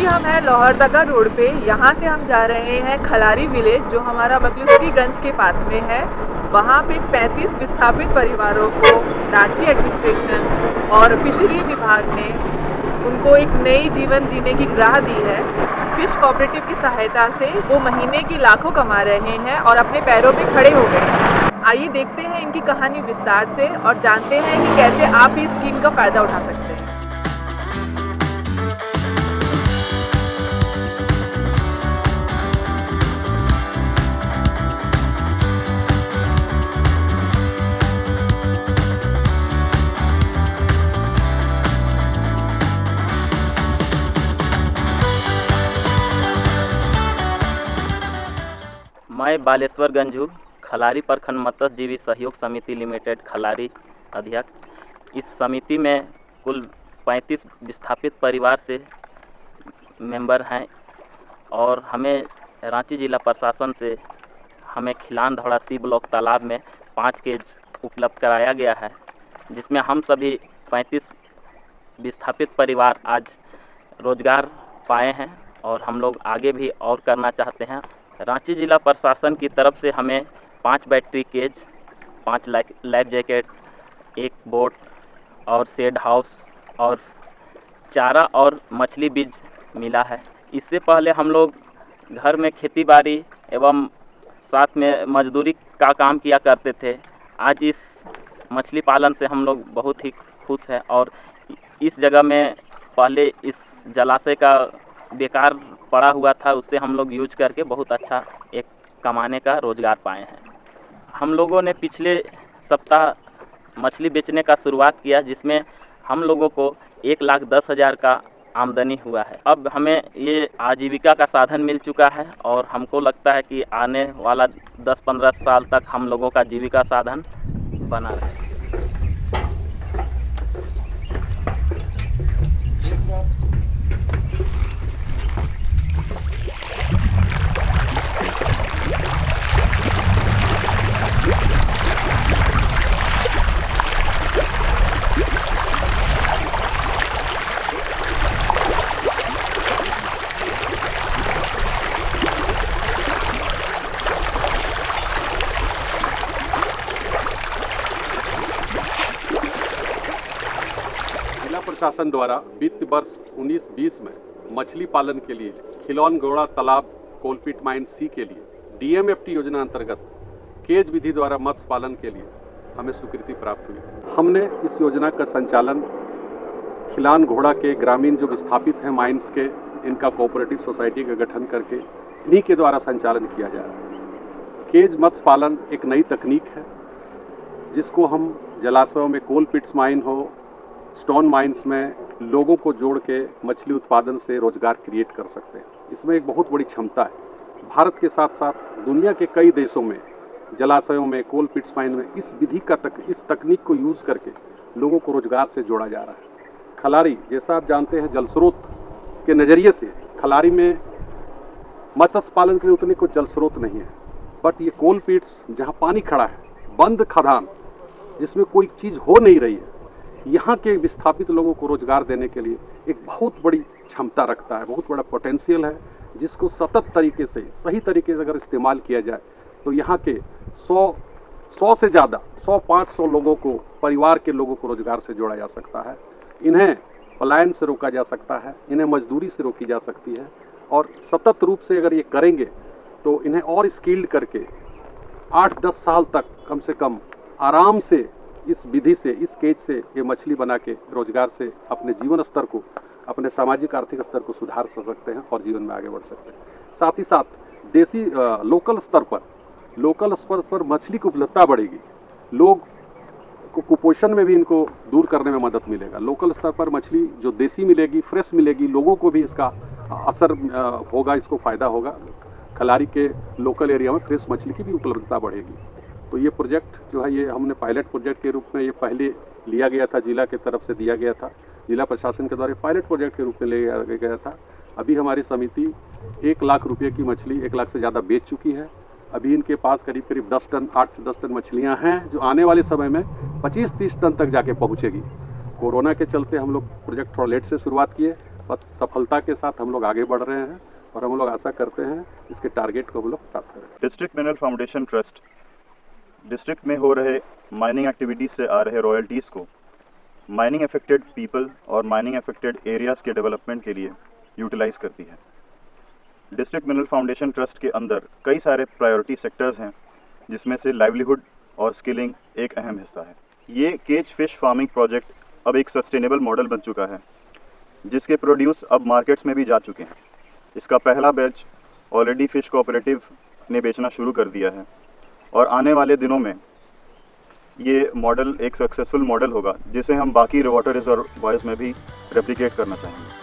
अभी हम हैं लोहरदगा रोड पे। यहाँ से हम जा रहे हैं खलारी विलेज, जो हमारा मकलुस्कीगंज के पास में है। वहाँ पे 35 विस्थापित परिवारों को रांची एडमिनिस्ट्रेशन और फिशरी विभाग ने उनको एक नई जीवन जीने की राह दी है। फिश कोऑपरेटिव की सहायता से वो महीने की लाखों कमा रहे हैं और अपने पैरों पे खड़े हो गए हैं। आइए देखते हैं इनकी कहानी विस्तार से और जानते हैं कि कैसे आप इस स्कीम का फ़ायदा उठा सकते हैं। मैं बालेश्वर गंजू, खलारी प्रखंड मत्स्यजीवी सहयोग समिति लिमिटेड खलारी अध्यक्ष। इस समिति में कुल 35 विस्थापित परिवार से मेंबर हैं और हमें रांची जिला प्रशासन से हमें खिलान धौड़ा सी ब्लॉक तालाब में 5 केज उपलब्ध कराया गया है, जिसमें हम सभी 35 विस्थापित परिवार आज रोजगार पाए हैं और हम लोग आगे भी और करना चाहते हैं। रांची जिला प्रशासन की तरफ से हमें 5 battery cage, 5 life jacket, 1 boat और शेड हाउस और चारा और मछली बीज मिला है। इससे पहले हम लोग घर में खेती बाड़ी एवं साथ में मजदूरी का काम किया करते थे। आज इस मछली पालन से हम लोग बहुत ही खुश हैं और इस जगह में पहले इस जलाशय का बेकार पड़ा हुआ था, उससे हम लोग यूज करके बहुत अच्छा एक कमाने का रोज़गार पाए हैं। हम लोगों ने पिछले सप्ताह मछली बेचने का शुरुआत किया, जिसमें हम लोगों को 1,10,000 का आमदनी हुआ है। अब हमें ये आजीविका का साधन मिल चुका है और हमको लगता है कि आने वाला 10-15 साल तक हम लोगों का जीविका साधन बना रहे। प्रशासन द्वारा वित्त वर्ष 19-20 में मछली पालन के लिए खिलौनगौड़ा तालाब कोलपिट माइन सी के लिए DMFT योजना अंतर्गत केज विधि द्वारा मत्स्य पालन के लिए हमें स्वीकृति प्राप्त हुई। हमने इस योजना का संचालन खिलौनगौड़ा के ग्रामीण जो विस्थापित हैं माइंस के, इनका कोऑपरेटिव सोसाइटी का गठन करके इन्हीं के द्वारा संचालन किया जा रहा है। केज मत्स्य पालन एक नई तकनीक है, जिसको हम जलाशयों में कोल पिट्स माइन हो, स्टोन माइंस में लोगों को जोड़ के मछली उत्पादन से रोजगार क्रिएट कर सकते हैं। इसमें एक बहुत बड़ी क्षमता है। भारत के साथ साथ दुनिया के कई देशों में जलाशयों में, कोल पिट्स माइन में इस विधि का इस तकनीक को यूज़ करके लोगों को रोजगार से जोड़ा जा रहा है। खलारी, जैसा आप जानते हैं, जल स्रोत के नज़रिए से खलारी में मत्स्य पालन के लिए उतने को जल स्रोत नहीं है, बट ये कोल पिट्स जहाँ पानी खड़ा है, बंद खदान जिसमें कोई चीज़ हो नहीं रही है, यहाँ के विस्थापित लोगों को रोजगार देने के लिए एक बहुत बड़ी क्षमता रखता है, बहुत बड़ा पोटेंशियल है, जिसको सतत तरीके से, सही तरीके से अगर इस्तेमाल किया जाए तो यहाँ के 100 से ज़्यादा 100-500 लोगों को, परिवार के लोगों को रोजगार से जोड़ा जा सकता है। इन्हें पलायन से रोका जा सकता है, इन्हें मजदूरी से रोकी जा सकती है और सतत रूप से अगर ये करेंगे तो इन्हें और स्किल्ड करके 8-10 साल तक कम से कम आराम से इस विधि से, इस केज से ये मछली बना के रोजगार से अपने जीवन स्तर को, अपने सामाजिक आर्थिक स्तर को सुधार सकते हैं और जीवन में आगे बढ़ सकते हैं। साथ ही साथ देसी लोकल स्तर पर मछली की उपलब्धता बढ़ेगी, लोग को कुपोषण में भी इनको दूर करने में मदद मिलेगा। लोकल स्तर पर मछली जो देसी मिलेगी, फ्रेश मिलेगी, लोगों को भी इसका असर होगा, इसको फ़ायदा होगा। खलारी के लोकल एरिया में फ्रेश मछली की भी उपलब्धता बढ़ेगी। तो ये प्रोजेक्ट जो है, ये हमने पायलट प्रोजेक्ट के रूप में ये पहले लिया गया था, जिला की तरफ से दिया गया था, जिला प्रशासन के द्वारा पायलट प्रोजेक्ट के रूप में लिया गया था। अभी हमारी समिति 1 लाख रुपये की मछली 1 लाख से ज़्यादा बेच चुकी है। अभी इनके पास करीब 10 टन, 8 से 10 टन मछलियाँ हैं, जो आने वाले समय में 25-30 टन तक जाके पहुँचेगी। कोरोना के चलते हम लोग प्रोजेक्ट थोड़ा लेट से शुरुआत किए, सफलता के साथ हम लोग आगे बढ़ रहे हैं और हम लोग आशा करते हैं इसके टारगेट को हम लोग प्राप्त करें। District mineral foundation trust district में हो रहे माइनिंग एक्टिविटीज़ से आ रहे रॉयल्टीज़ को माइनिंग अफेक्टेड पीपल और माइनिंग अफेक्टेड एरियाज़ के डेवलपमेंट के लिए यूटिलाइज़ करती है। डिस्ट्रिक्ट मिनरल फाउंडेशन ट्रस्ट के अंदर कई सारे प्रायोरिटी सेक्टर्स हैं, जिसमें से लाइवलीहुड और स्किलिंग एक अहम हिस्सा है। ये केज फिश फार्मिंग प्रोजेक्ट अब एक सस्टेनेबल मॉडल बन चुका है, जिसके प्रोड्यूस अब मार्केट्स में भी जा चुके हैं। इसका पहला बैच ऑलरेडी फिश कोऑपरेटिव ने बेचना शुरू कर दिया है और आने वाले दिनों में ये मॉडल एक सक्सेसफुल मॉडल होगा, जिसे हम बाकी वाटर रिजर्वॉयर्स में भी रेप्लिकेट करना चाहेंगे।